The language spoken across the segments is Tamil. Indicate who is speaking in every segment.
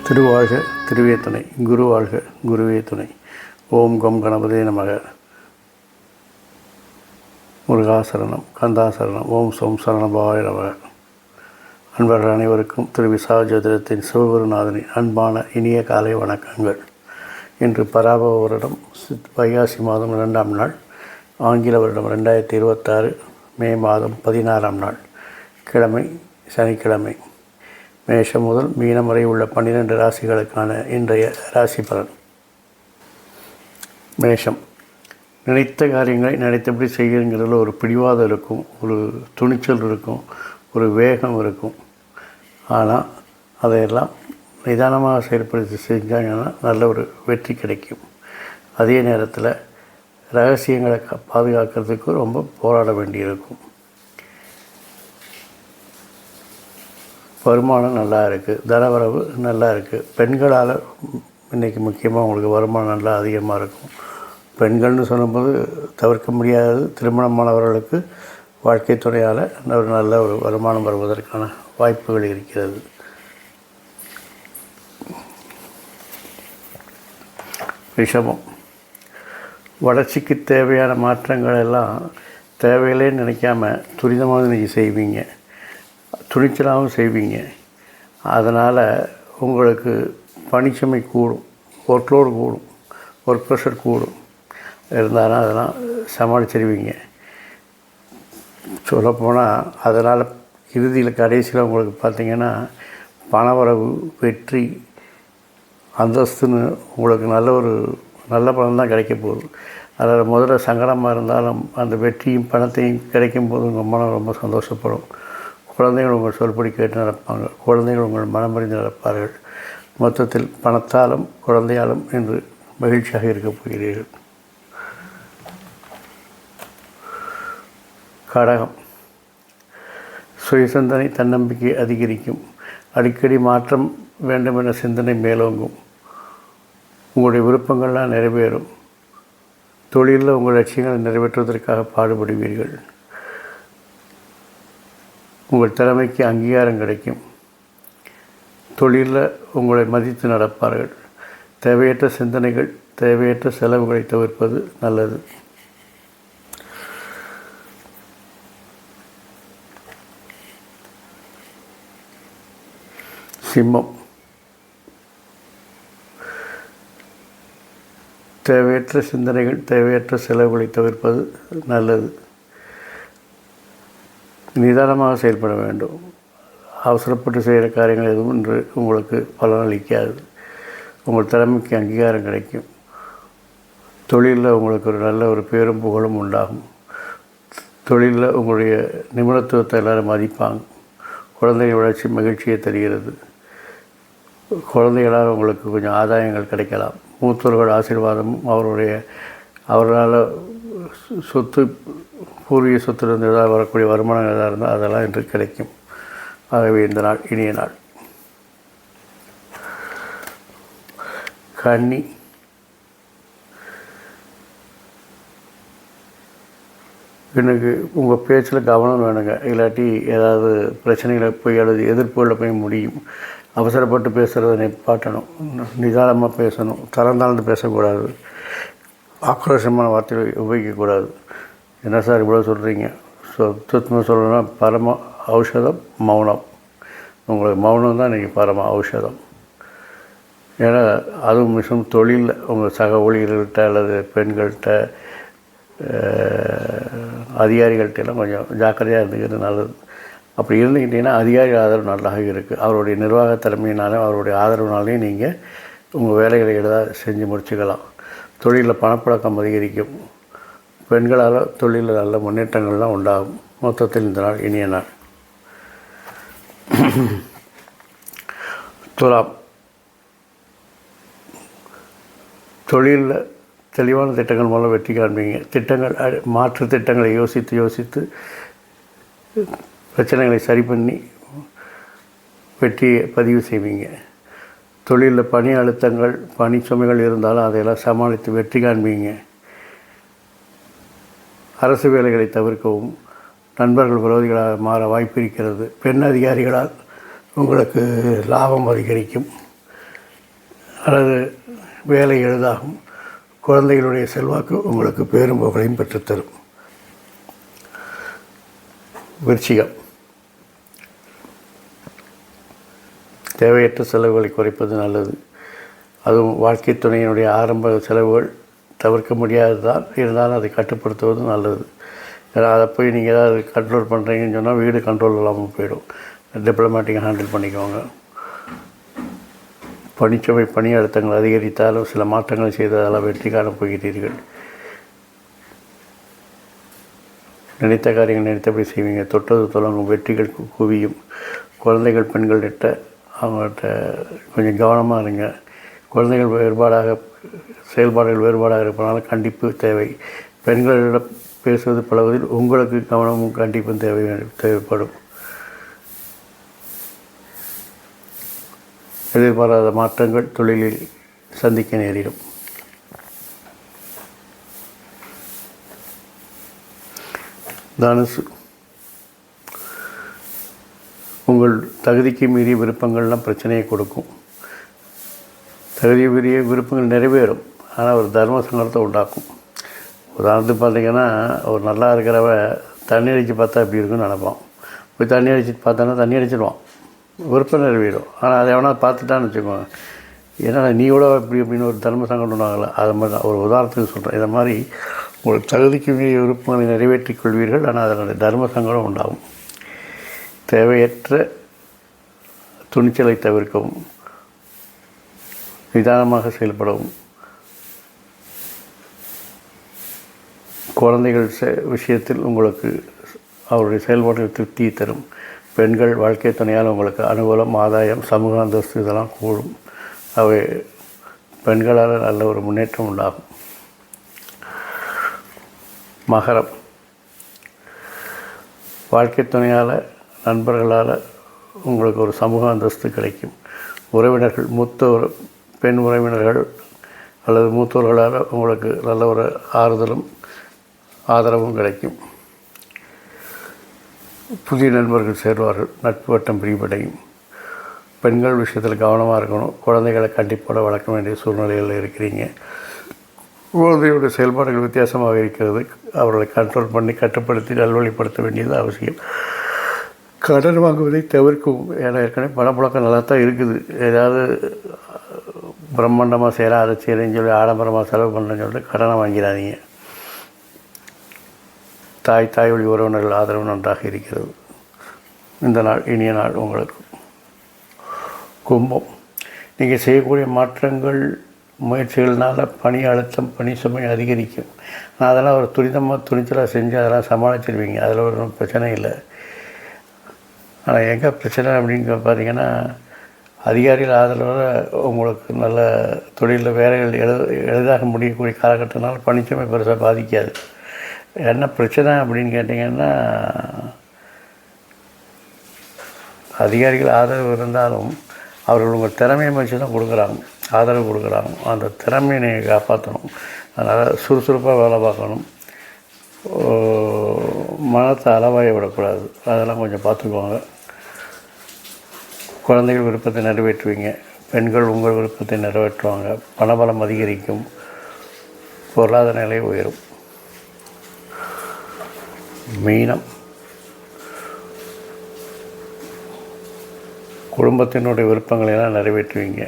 Speaker 1: திருவாழ்க திருவே துணை, குருவாழ்க குருவே துணை. ஓம் கம் கணபதே நமக. முருகாசரணம், கந்தாசரணம், ஓம் சோம் சரணபாய நமக. அன்பர்கள் அனைவருக்கும் திரு விசாஜோதிடத்தின் சிவகுருநாதனின் அன்பான இனிய காலை வணக்கங்கள். இன்று பராபவ வருடம் வைகாசி மாதம் 2ஆம் நாள், ஆங்கில வருடம் 2026 மே மாதம் 16ஆம் நாள், கிழமை சனிக்கிழமை. மேஷம் முதல் மீனம் வரை உள்ள 12 ராசிகளுக்கான இன்றைய ராசி பலன். மேஷம். நினைத்த காரியங்களை நினைத்தபடி செய்கிறங்கிறதுல ஒரு பிடிவாதம் இருக்கும், ஒரு துணிச்சல் இருக்கும், ஒரு வேகம் இருக்கும். ஆனால் அதையெல்லாம் நிதானமாக செயல்படுத்தி செஞ்சாங்கன்னா நல்ல ஒரு வெற்றி கிடைக்கும். அதே நேரத்தில் ரகசியங்களை பாதுகாக்கிறதுக்கு ரொம்ப போராட வேண்டியிருக்கும். வருமானம் நல்லா இருக்குது, தனவரவு நல்லா இருக்குது. பெண்களால் இன்றைக்கி முக்கியமாக உங்களுக்கு வருமானம் நல்லா அதிகமாக இருக்கும். பெண்கள்னு சொல்லும்போது தவிர்க்க முடியாதது திருமணமானவர்களுக்கு வாழ்க்கை துணையால் ஒரு நல்ல ஒரு வருமானம் வருவதற்கான வாய்ப்புகள் இருக்கிறது. ரிஷபம். வளர்ச்சிக்கு தேவையான மாற்றங்கள் எல்லாம் தேவையில்லைன்னு நினைக்காம துரிதமாக இன்றைக்கி செய்வீங்க, துணிச்சலாகவும் செய்வீங்க. அதனால் உங்களுக்கு பணிச்சுமை கூடும், ஒர்க்லோடு கூடும், ஒர்க் ப்ரெஷர் கூடும். இருந்தாலும் அதெல்லாம் சமாளிச்சிருவீங்க. சொல்லப்போனால் அதனால் இறுதியில் கடைசியில் உங்களுக்கு பார்த்திங்கன்னா பணவரவு, வெற்றி, அந்தஸ்துன்னு உங்களுக்கு நல்ல பலன் தான் கிடைக்க போகுது. அதில் முதல்ல சங்கடமாக இருந்தாலும் அந்த வெற்றியும் பணத்தையும் கிடைக்கும்போது உங்கள் மனம் ரொம்ப சந்தோஷப்படும். குழந்தைகள் உங்கள் சொல்படி கேட்டு நடப்பாங்க, குழந்தைகள் உங்கள் மனமறிந்து நடப்பார்கள். மொத்தத்தில் பணத்தாலும் குழந்தையாலும் என்று மகிழ்ச்சியாக இருக்கப் போகிறீர்கள். கடகம். சுயசிந்தனை, தன்னம்பிக்கை அதிகரிக்கும். அடிக்கடி மாற்றம் வேண்டும் என்ற சிந்தனை மேலோங்கும். உங்களுடைய விருப்பங்கள்லாம் நிறைவேறும். தொழிலில் உங்கள் லட்சியங்களை நிறைவேற்றுவதற்காக பாடுபடுவீர்கள். உங்கள் திறமைக்கு அங்கீகாரம் கிடைக்கும். தொழிலில் உங்களை மதித்து நடப்பார்கள். தேவையற்ற சிந்தனைகள், தேவையற்ற செலவுகளை தவிர்ப்பது நல்லது. சிம்மம். தேவையற்ற சிந்தனைகள், தேவையற்ற செலவுகளை தவிர்ப்பது நல்லது. நிதானமாக செயல்பட வேண்டும். அவசரப்பட்டு செய்கிற காரியங்கள் எதுவும் இன்று உங்களுக்கு பலனளிக்காது. உங்கள் திறமைக்கு அங்கீகாரம் கிடைக்கும். தொழிலில் உங்களுக்கு ஒரு நல்ல ஒரு பேரும் புகழும் உண்டாகும். தொழிலில் உங்களுடைய நிபுணத்துவத்தை எல்லோரும் மதிப்பாங்க. குழந்தைகள் வளர்ச்சி மகிழ்ச்சியை தருகிறது. குழந்தைகளால் உங்களுக்கு கொஞ்சம் ஆதாயங்கள் கிடைக்கலாம். மூத்தோர்கள் ஆசீர்வாதமும் அவர்களால் சொத்து, பூர்வீக சொத்திலிருந்து ஏதாவது வரக்கூடிய வருமானங்கள் எதாக இருந்தால் அதெல்லாம் இன்று கிடைக்கும். ஆகவே இந்த நாள் இனிய நாள். கன்னி. எனக்கு உங்கள் பேச்சில் கவனம் வேணுங்க. இல்லாட்டி ஏதாவது பிரச்சனைகளை போய் அல்லது எதிர்ப்புகளில் போய் முடியும். அவசரப்பட்டு பேசுகிறத நிப்பாட்டணும். நிதானமாக பேசணும். தரந்தாழ்ந்து பேசக்கூடாது. ஆக்ரோஷமான வார்த்தைகளை உபயோகிக்கக்கூடாது. என்ன சார் இவ்வளோ சொல்கிறீங்க? சுத்தமாக சொல்லணும்னா பரம ஔஷதம் மௌனம். உங்களுக்கு மௌனம் தான் இன்றைக்கி பரம ஔஷதம். ஏன்னா அதுவும் மிகவும் தொழிலில் உங்கள் சக ஊழியர்கள்கிட்ட அல்லது பெண்கள்கிட்ட, அதிகாரிகள்கிட்டலாம் கொஞ்சம் ஜாக்கிரதையாக இருந்துக்கிறது நல்லது. அப்படி இருந்துக்கிட்டிங்கன்னா அதிகாரி ஆதரவு நல்லாக இருக்குது. அவருடைய நிர்வாக திறமையினாலும் அவருடைய ஆதரவுனாலையும் நீங்கள் உங்கள் வேலைகளை எளிதாக செஞ்சு முடிச்சுக்கலாம். தொழிலில் பணப்புழக்கம் அதிகரிக்கும். பெண்களால் தொழிலில் நல்ல முன்னேற்றங்கள்லாம் உண்டாகும். மொத்தத்தில் இந்த நாள் இனிய நாள். துலாம், தொழிலில் தெளிவான திட்டங்கள் மூலம் வெற்றி காண்பீங்க. திட்டங்கள் மாற்று திட்டங்களை யோசித்து பிரச்சனைகளை சரி பண்ணி வெற்றியை பதிவு செய்வீங்க. தொழிலில் பணி அழுத்தங்கள், பணி சுமைகள் இருந்தாலும் அதையெல்லாம் சமாளித்து வெற்றி காண்பீங்க. அரசு வேலைகளை தவிர்க்கவும். நண்பர்கள் விரோதிகளாக மாற வாய்ப்பு இருக்கிறது. பெண் அதிகாரிகளால் உங்களுக்கு லாபம் அதிகரிக்கும் அல்லது வேலை எளிதாகும். குழந்தைகளுடைய செல்வாக்கு உங்களுக்கு பேரும் புகழையும் பெற்றுத்தரும். விருச்சிகம், தேவையற்ற செலவுகளை குறைப்பது நல்லது. அதுவும் வாழ்க்கை துணையினுடைய ஆரம்ப செலவுகள் தவிர்க்க முடியாததான், இருந்தாலும் அதை கட்டுப்படுத்துவது நல்லது. ஏன்னா அதை போய் நீங்கள் ஏதாவது கண்ட்ரோல் பண்ணுறீங்கன்னு சொன்னால் வீடு கண்ட்ரோல் இல்லாமல் போயிடும். டிப்ளமேட்டிக்காக ஹேண்டில் பண்ணிக்கோங்க. பணிச்சுமை, பணி அழுத்தங்கள் அதிகரித்தாலும் சில மாற்றங்களை செய்ததால் வெற்றி காணப் போகிறீர்கள். நினைத்த காரியங்கள் நினைத்தபடி செய்வீங்க. தொட்டது தொடங்கும், வெற்றிகள் குவியும். குழந்தைகள், பெண்கள்கிட்ட அவங்கள்ட்ட கொஞ்சம் கவனமாக இருங்க. குழந்தைகள் செயல்பாடுகள் வேறுபாடாக இருப்பதனால கண்டிப்பு தேவை. பெண்களிடம் பேசுவது பழகுவதில் உங்களுக்கு கவனமும் கண்டிப்பும் தேவைப்படும். எதிர்பாராத மாற்றங்கள் தொழிலில் சந்திக்க நேரிடும். தனுசு, உங்கள் தகுதிக்கு மீறிய விருப்பங்கள்லாம் பிரச்சனையை கொடுக்கும். தகுதி மீறிய விருப்பங்கள் நிறைவேறும், ஆனால் ஒரு தர்ம சங்கடத்தை உண்டாக்கும். உதாரணத்துக்கு பார்த்திங்கன்னா, ஒரு நல்லா இருக்கிறவ தண்ணி அடித்து பார்த்தா எப்படி இருக்குன்னு நினைப்பான். போய் தண்ணி அடிச்சுட்டு பார்த்தானா தண்ணி அடிச்சிடுவான், விருப்பம் நிறைவேறும். ஆனால் அதை எவனா பார்த்துட்டான்னு வச்சுக்கோங்க, ஏன்னா நீ கூட இப்படி அப்படின்னு ஒரு தர்ம சங்கடம் உண்டாகல. அதை மாதிரி ஒரு உதாரணத்துக்கு சொல்கிறேன். இதை மாதிரி உங்கள் தகுதிக்கு மீறிய விருப்பங்களை நிறைவேற்றிக் கொள்வீர்கள், ஆனால் அதனுடைய தர்ம சங்கடம் உண்டாகும். தேவையற்ற துணிச்சலை தவிர்க்கவும், நிதானமாக செயல்படவும். குழந்தைகள் விஷயத்தில் உங்களுக்கு அவருடைய செயல்பாடுகள் திருப்தியை தரும். பெண்கள் வாழ்க்கை துணையால் உங்களுக்கு அனுகூலம், ஆதாயம், சமூக அந்தஸ்து இதெல்லாம் கூடும். அவை பெண்களால் நல்ல ஒரு முன்னேற்றம் உண்டாகும். மகரம், வாழ்க்கை துணையால், நண்பர்களால் உங்களுக்கு ஒரு சமூக அந்தஸ்து கிடைக்கும். உறவினர்கள், மூத்தோர் பெண் உறவினர்கள் அல்லது மூத்தோர்களால் உங்களுக்கு நல்ல ஒரு ஆறுதலும் ஆதரவும் கிடைக்கும். புதிய நண்பர்கள் சேர்வார்கள். நட்பு வட்டம் விரிவடையும். பெண்கள் விஷயத்தில் கவனமாக இருக்கணும். குழந்தைகளை கண்டிப்போட வளர்க்க வேண்டிய சூழ்நிலையில் இருக்கிறீங்க. குழந்தையுடைய செயல்பாடுகள் வித்தியாசமாக இருக்கிறது. அவர்களை கண்ட்ரோல் பண்ணி கட்டுப்படுத்தி நல்வழிப்படுத்த வேண்டியது அவசியம். கடன் வாங்குவதை தவிர்க்கவும். ஏன்னா ஏற்கனவே பணப்புழக்கம் நல்லா தான் இருக்குது. ஏதாவது பிரம்மாண்டமாக செய்கிறேன், அதை செய்கிறேன்னு சொல்லி ஆடம்பரமாக செலவு பண்ணுறேன்னு சொல்லிட்டு கடனை வாங்கிறாதீங்க. தாய் வழி உறவினர்கள் ஆதரவு நன்றாக இருக்கிறது. இந்த நாள் இனிய நாள் உங்களுக்கு. கும்பம், நீங்கள் செய்யக்கூடிய மாற்றங்கள், முயற்சிகள்னால் பணி அழுத்தம், பணி சுமை அதிகரிக்கும். ஆனால் அதெல்லாம் ஒரு துணிச்சலாக செஞ்சு அதெல்லாம் சமாளிச்சிருவீங்க. அதில் ஒரு பிரச்சனை இல்லை. ஆனால் எங்கே பிரச்சனை அப்படின்னு பார்த்தீங்கன்னா, அதிகாரிகள் ஆதரவோட உங்களுக்கு நல்ல தொழிலில் வேலைகள் எளிதாக முடியக்கூடிய காலகட்டத்தினால பணிச்சுமை பெருசாக பாதிக்காது. என்ன பிரச்சனை அப்படின்னு கேட்டிங்கன்னா, அதிகாரிகள் ஆதரவு இருந்தாலும் அவர்கள் உங்கள் திறமையை வச்சு தான் கொடுக்குறாங்க, ஆதரவு கொடுக்குறாங்க. அந்த திறமையை நீங்கள் காப்பாற்றணும். அதனால் சுறுசுறுப்பாக வேலை பார்க்கணும். மனத்தை அளவாய விடக்கூடாது. அதெல்லாம் கொஞ்சம் பார்த்துக்குவாங்க. குழந்தைகள் விருப்பத்தை நிறைவேற்றுவீங்க. பெண்கள் உங்கள் விருப்பத்தை நிறைவேற்றுவாங்க. பணபலம் அதிகரிக்கும். பொருளாதார நிலை உயரும். மீனம், குடும்பத்தினுடைய விருப்பங்களெல்லாம் நிறைவேற்றுவீங்க.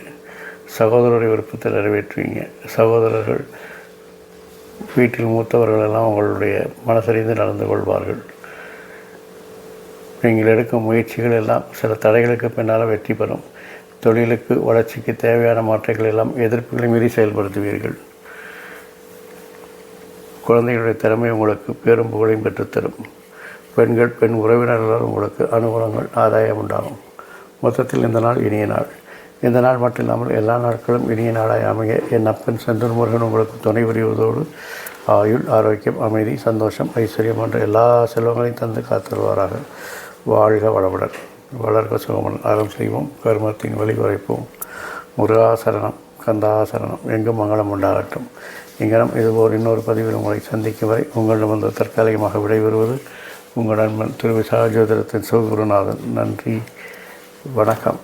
Speaker 1: சகோதரருடைய விருப்பத்தை நிறைவேற்றுவீங்க. சகோதரர்கள், வீட்டில் மூத்தவர்களெல்லாம் உங்களுடைய மனசறிந்து நடந்து கொள்வார்கள். நீங்கள் எடுக்கும் முயற்சிகள் எல்லாம் சில தடைகளுக்கு பின்னால் வெற்றி பெறும். தொழிலுக்கு வளர்ச்சிக்கு தேவையான மாற்றங்கள் எல்லாம் எதிர்ப்புகளை மீறி செயல்படுத்துவீர்கள். குழந்தைகளுடைய திறமை உங்களுக்கு பேரும் புகழையும் பெற்றுத்தரும். பெண் உறவினர்களால் உங்களுக்கு அனுகூலங்கள், ஆதாயம் உண்டாகும். மொத்தத்தில் இந்த நாள் இனிய நாள். இந்த நாள் மட்டும் இல்லாமல் எல்லா நாட்களும் இனிய நாளாய் அமைய என் அப்பன் செந்தூர் முருகன் உங்களுக்கு துணை புரிவதோடு ஆயுள், ஆரோக்கியம், அமைதி, சந்தோஷம், ஐஸ்வர்யம் என்ற எல்லா செல்வங்களையும் தந்து காத்தருவாராக. வாழ்க வளமுடன், வளர்க சுகமுடன், அறம் செய்வோம், கருமத்தின் வழி குறைப்போம். முருகாசரணம், கந்தாசரணம், எங்கும் மங்களம் உண்டாகட்டும். இங்கனம் இதுபோல் இன்னொரு பதிவில் உங்களை சந்திக்கும் வரை உங்களிடம் வந்து தற்காலிகமாக விடைபெறுவது உங்கள் நண்பன் திரு விசால ஜோதிடத்தின் சிவகுருநாதன். நன்றி, வணக்கம்.